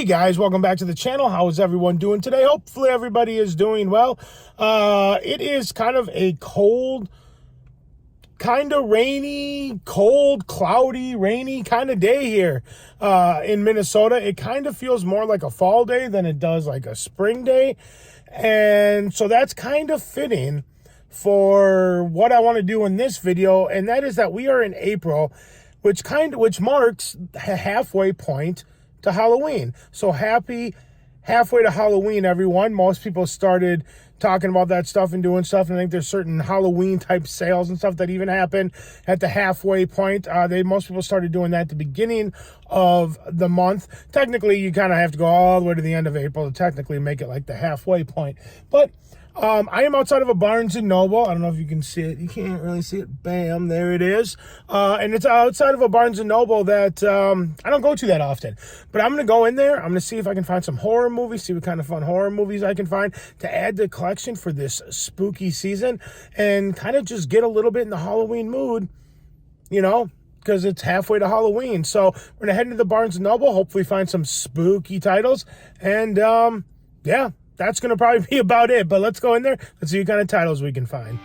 Hey guys, welcome back to the channel. How is everyone doing today? Hopefully everybody is doing well. It is kind of a cold, kind of rainy, cold, cloudy, rainy kind of day here in Minnesota. It kind of feels more like a fall day than it does like a spring day. And so that's kind of fitting for what I want to do in this video. And that is that we are in April, which marks a halfway point to Halloween. So happy halfway to Halloween, everyone. Most people started talking about that stuff and doing stuff, and I think there's certain Halloween type sales and stuff that even happen at the halfway point. Most people started doing that at the beginning of the month. Technically, you kind of have to go all the way to the end of April to technically make it like the halfway point. But I am outside of a Barnes & Noble. I don't know if you can see it. You can't really see it. Bam, there it is. And it's outside of a Barnes & Noble that I don't go to that often. But I'm going to go in there. I'm going to see if I can find some horror movies, see what kind of fun horror movies I can find to add to the collection for this spooky season and kind of just get a little bit in the Halloween mood, you know, because it's halfway to Halloween. So we're going to head into the Barnes & Noble, hopefully find some spooky titles. And yeah. That's going to probably be about it, but let's go in there. Let's see what kind of titles we can find.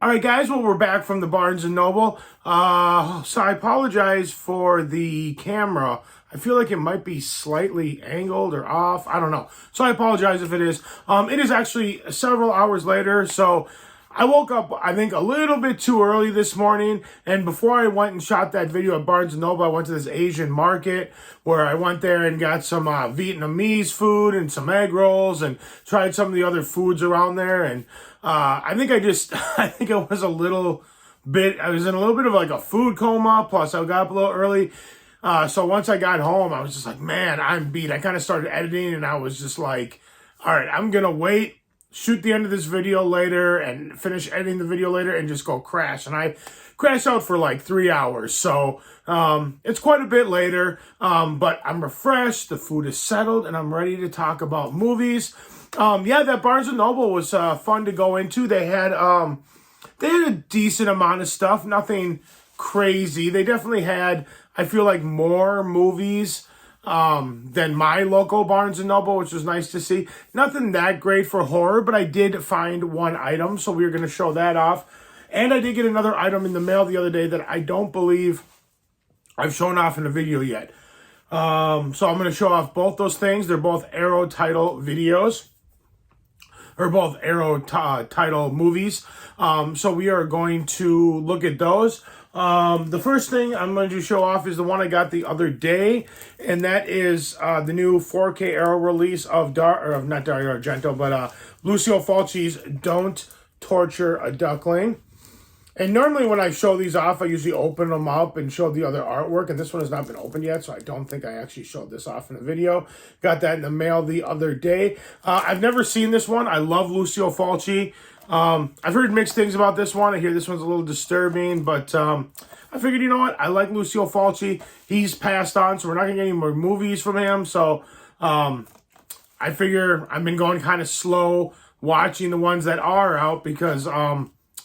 All right, guys, well, we're back from the Barnes & Noble. So I apologize for the camera. I feel like it might be slightly angled or off. I don't know. So I apologize if it is. It is actually several hours later, so I woke up, I think, a little bit too early this morning. And before I went and shot that video at Barnes & Noble, I went to this Asian market where I went there and got some Vietnamese food and some egg rolls and tried some of the other foods around there. And I think I think it was I was in a little bit of like a food coma. Plus, I got up a little early. So once I got home, I was just like, man, I'm beat. I kind of started editing and I was just like, all right, I'm going to wait, shoot the end of this video later and finish editing the video later and just go crash. And I crashed out for like 3 hours. So it's quite a bit later, but I'm refreshed. The food is settled and I'm ready to talk about movies. Yeah, that Barnes & Noble was fun to go into. They had a decent amount of stuff, nothing crazy. They definitely had, I feel like, more movies than my local Barnes & Noble, which was nice to see. Nothing that great for horror, but I did find one item, so we were going to show that off. And I did get another item in the mail the other day that I don't believe I've shown off in a video yet. So I'm going to show off both those things. They're both Arrow title videos. Or both Arrow title movies. So we are going to look at those. The first thing I'm going to show off is the one I got the other day, and that is the new 4K Arrow release of not Dario Argento, but Lucio Fulci's Don't Torture a Duckling. And normally when I show these off, I usually open them up and show the other artwork. And this one has not been opened yet, so I don't think I actually showed this off in a video. Got that in the mail the other day. I've never seen this one. I love Lucio Fulci. I've heard mixed things about this one. I hear this one's a little disturbing, but I figured, you know what? I like Lucio Fulci. He's passed on, so we're not going to get any more movies from him. So I figure I've been going kind of slow watching the ones that are out because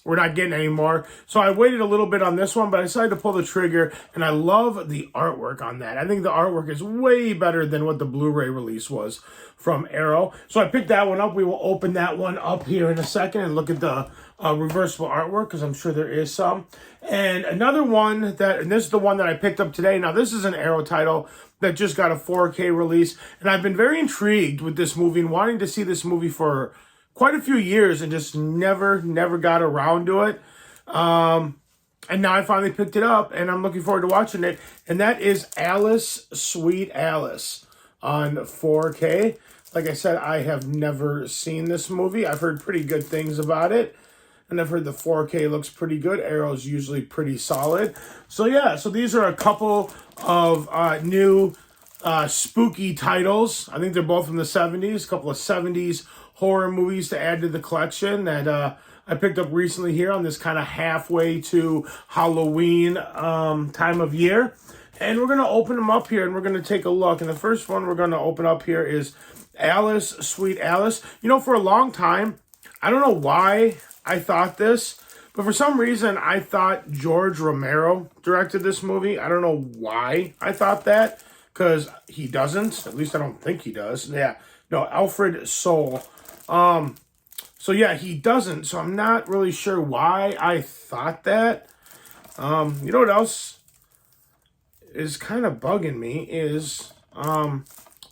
we're not getting any more. So I waited a little bit on this one, but I decided to pull the trigger, and I love the artwork on that. I think the artwork is way better than what the Blu-ray release was from Arrow. So I picked that one up. We will open that one up here in a second and look at the reversible artwork, because I'm sure there is some. And another one and this is the one that I picked up today. Now, this is an Arrow title that just got a 4K release, and I've been very intrigued with this movie and wanting to see this movie for quite a few years and just never got around to it. And now I finally picked it up and I'm looking forward to watching it. And that is Alice, Sweet Alice on 4K. Like I said, I have never seen this movie. I've heard pretty good things about it. And I've heard the 4K looks pretty good. Arrow's usually pretty solid. So yeah, so these are a couple of new spooky titles. I think they're both from the 70s. A couple of 70s horror movies to add to the collection that I picked up recently here on this kind of halfway to Halloween time of year. And we're going to open them up here and we're going to take a look. And the first one we're going to open up here is Alice, Sweet Alice. You know, for a long time, I don't know why I thought this, but for some reason I thought George Romero directed this movie. I don't know why I thought that, because he doesn't. At least I don't think he does. Yeah, no, Alfred Soule. So yeah, he doesn't. So I'm not really sure why I thought that. You know what else is kind of bugging me is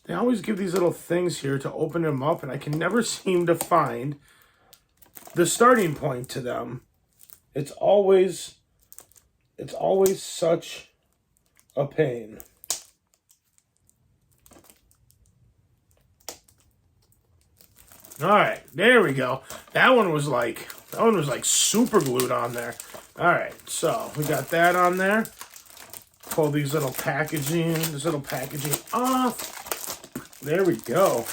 they always give these little things here to open them up, and I can never seem to find the starting point to them. It's always such a pain. All right, there we go. That one was like super glued on there. All right, so we got that on there. Pull this little packaging off. There we go.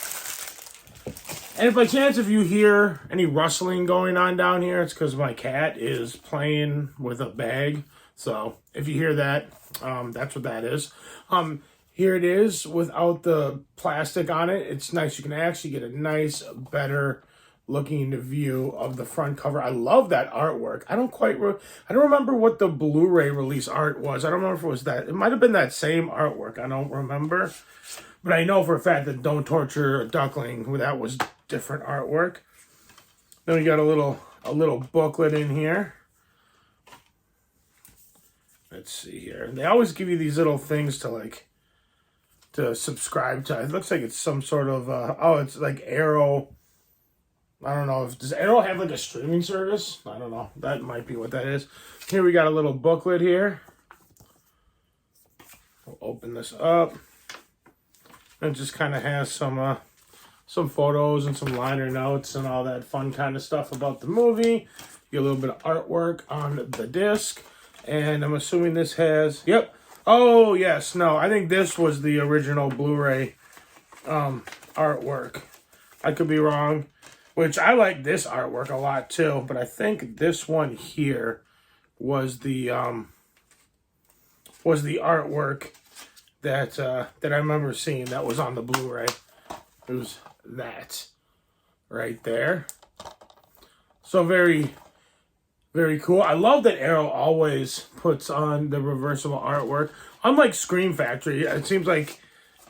And if by chance if you hear any rustling going on down here, it's because my cat is playing with a bag. So if you hear that, that's what that is. Here it is without the plastic on it. It's nice. You can actually get a nice, better looking view of the front cover. I love that artwork. I don't remember what the Blu-ray release art was. I don't remember if it was that. It might have been that same artwork. I don't remember. But I know for a fact that Don't Torture a Duckling, that was different artwork. Then we got a little booklet in here. Let's see here. They always give you these little things to subscribe to. It looks like it's some sort of, it's like Arrow I don't know if does Arrow have like a streaming service? I don't know. That might be what that is. Here we got a little booklet here. We'll open this up. It just kind of has some photos and some liner notes and all that fun kind of stuff about the movie. Get a little bit of artwork on the disc. And I'm assuming this has, yep. Oh, yes. No, I think this was the original Blu-ray artwork. I could be wrong, which I like this artwork a lot too, but I think this one here was the artwork that that I remember seeing that was on the Blu-ray. It was that right there. So very, very cool. I love that Arrow always puts on the reversible artwork. Unlike Scream Factory, it seems like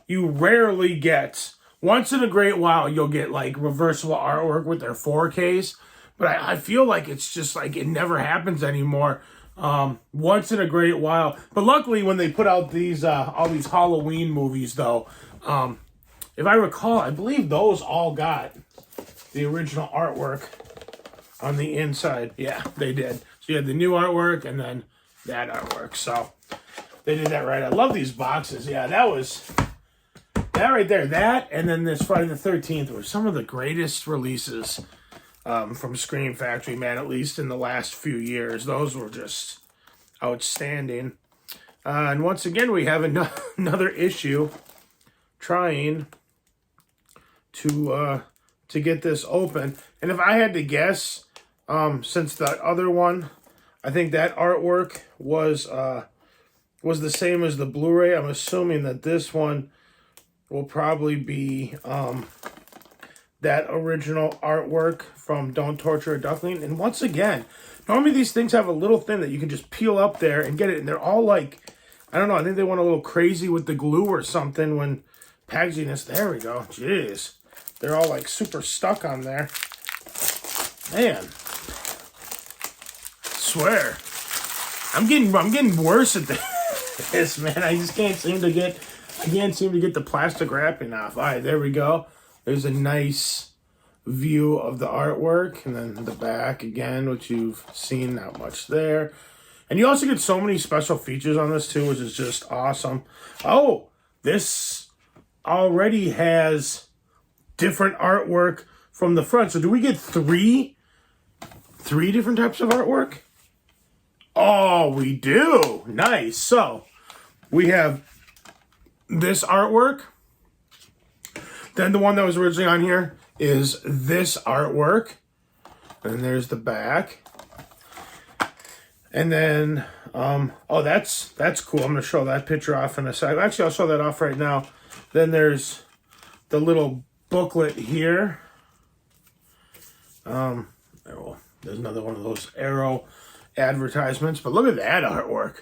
you rarely get, once in a great while, you'll get like reversible artwork with their 4Ks. But I feel like it's just like it never happens anymore. Once in a great while. But luckily when they put out these all these Halloween movies though, if I recall, I believe those all got the original artwork on the inside. Yeah, they did. So you had the new artwork and then that artwork. So they did that right. I love these boxes. Yeah, that was that right there. That and then this Friday the 13th were some of the greatest releases from Scream Factory, man, at least in the last few years. Those were just outstanding. And once again, we have another issue trying to get this open. And if I had to guess, since that other one, I think that artwork was the same as the Blu-ray. I'm assuming that this one will probably be that original artwork from Don't Torture a Duckling. And once again, normally these things have a little thing that you can just peel up there and get it. And they're all like, I don't know, I think they went a little crazy with the glue or something when packaging this. There we go. Jeez. They're all like super stuck on there. Man. I swear. I'm getting worse at this, man. I just can't seem to get the plastic wrapping off. All right, there we go. There's a nice view of the artwork, and then the back again, which you've seen, not much there. And you also get so many special features on this too, which is just awesome. Oh, this already has different artwork from the front. So do we get three different types of artwork? Oh, we do. Nice. So we have this artwork. Then the one that was originally on here is this artwork. And there's the back. And then, oh, that's cool. I'm going to show that picture off in a second. Actually, I'll show that off right now. Then there's the little booklet here. There's another one of those Arrow advertisements. But look at that artwork.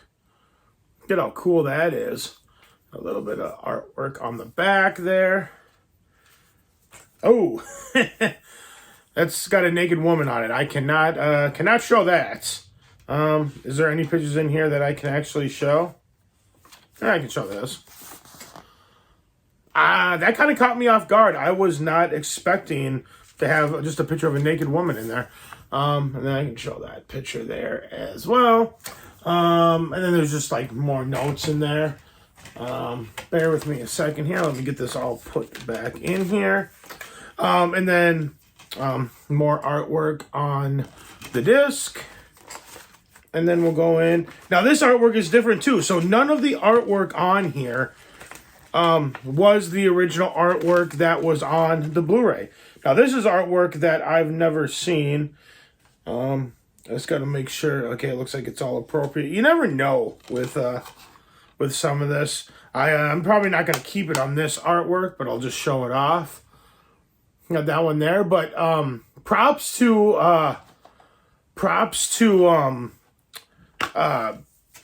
Look at how cool that is. A little bit of artwork on the back there. Oh, that's got a naked woman on it. I cannot show that. Is there any pictures in here that I can actually show? Yeah, I can show this. That kind of caught me off guard. I was not expecting to have just a picture of a naked woman in there. And then I can show that picture there as well. And then there's just like more notes in there. Bear with me a second here. Let me get this all put back in here. And then more artwork on the disc. And then we'll go in. Now, this artwork is different, too. So, none of the artwork on here was the original artwork that was on the Blu-ray. Now, this is artwork that I've never seen. I just got to make sure. Okay, it looks like it's all appropriate. You never know with some of this. I'm probably not going to keep it on this artwork, but I'll just show it off. Got that one there. But props to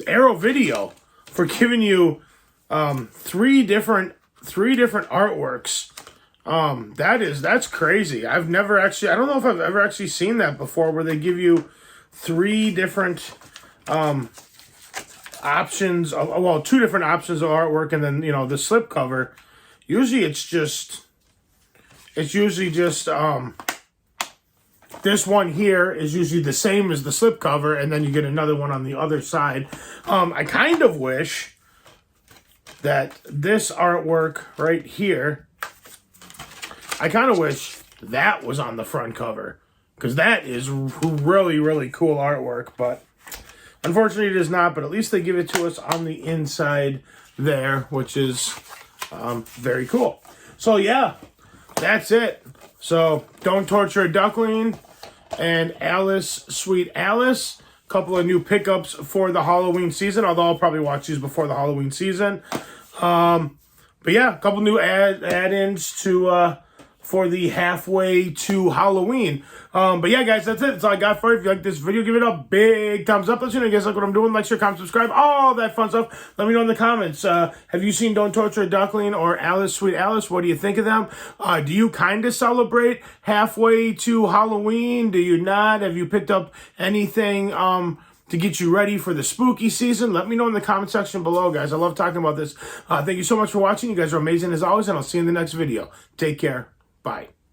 Arrow Video for giving you three different artworks. That's crazy. I don't know if I've ever actually seen that before, where they give you three different options of, two different options of artwork, and then the slipcover. Usually it's usually just This one here is usually the same as the slipcover, and then you get another one on the other side. I kind of wish that this artwork right here, I kind of wish that was on the front cover, because that is really, really cool artwork, but unfortunately it is not, but at least they give it to us on the inside there, which is very cool. So yeah, that's it. So Don't Torture a Duckling and Alice, Sweet Alice. A couple of new pickups for the Halloween season, although I'll probably watch these before the Halloween season. But yeah, a couple new add-ins to for the halfway to Halloween. But yeah, guys, that's it. That's all I got for you. If you like this video, give it a big thumbs up. Let me know you guys like what I'm doing. Like, share, comment, subscribe, all that fun stuff. Let me know in the comments. Have you seen Don't Torture a Duckling or Alice, Sweet Alice? What do you think of them? Do you kind of celebrate halfway to Halloween? Do you not? Have you picked up anything to get you ready for the spooky season? Let me know in the comment section below, guys. I love talking about this. Thank you so much for watching. You guys are amazing as always, and I'll see you in the next video. Take care. Bye.